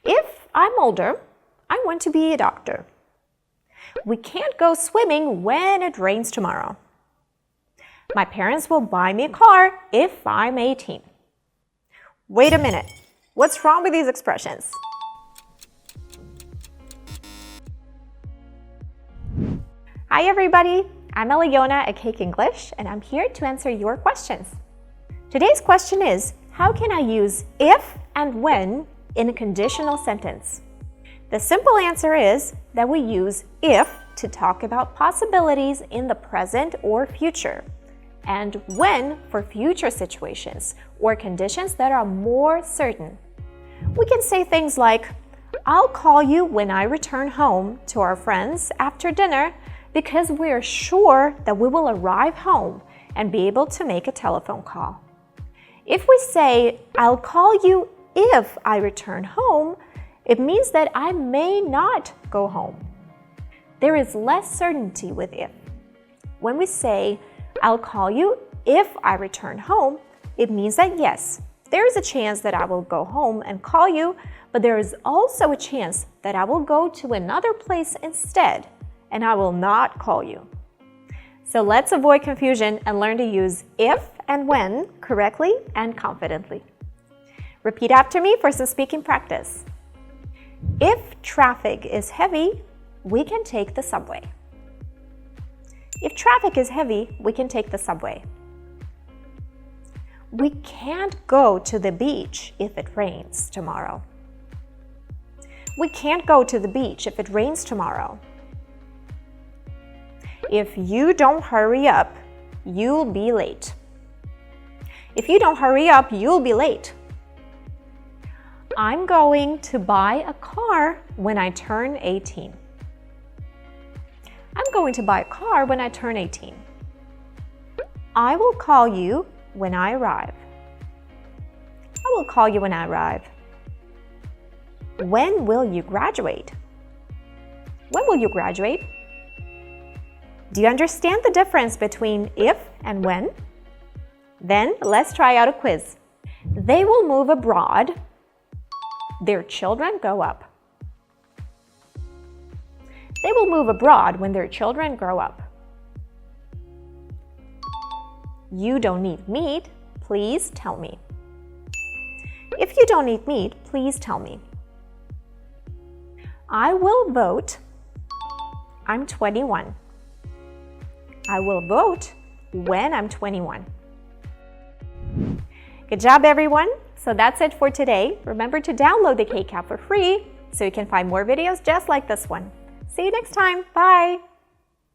If I'm older, I want to be a doctor. We can't go swimming when it rains tomorrow. My parents will buy me a car if I'm 18. Wait a minute. What's wrong with these expressions? Hi everybody, I'm Aliona at Cake English, and I'm here to answer your questions. Today's question is, how can I use if and when in a conditional sentence? The simple answer is that we use if to talk about possibilities in the present or future, and when for future situations or conditions that are more certain. We can say things like, I'll call you when I return home to our friends after dinner because we are sure that we will arrive home and be able to make a telephone call. If we say, I'll call you if I return home, it means that I may not go home. There is less certainty with if. When we say, I'll call you if I return home, it means that yes, there is a chance that I will go home and call you, but there is also a chance that I will go to another place instead, and I will not call you. So let's avoid confusion and learn to use if and when correctly and confidently. Repeat after me for some speaking practice. If traffic is heavy, we can take the subway. If traffic is heavy, we can take the subway. We can't go to the beach if it rains tomorrow. We can't go to the beach if it rains tomorrow. If you don't hurry up, you'll be late. If you don't hurry up, you'll be late. I'm going to buy a car when I turn 18. I'm going to buy a car when I turn 18. I will call you when I arrive. I will call you when I arrive. When will you graduate? When will you graduate? Do you understand the difference between if and when? Then let's try out a quiz. They will move abroad. Their children grow up. They will move abroad when their children grow up. You don't need meat, please tell me. If you don't eat meat, please tell me. I will vote. I'm 21. I will vote when I'm 21. Good job, everyone. So that's it for today. Remember to download the Cake app for free so you can find more videos just like this one. See you next time. Bye.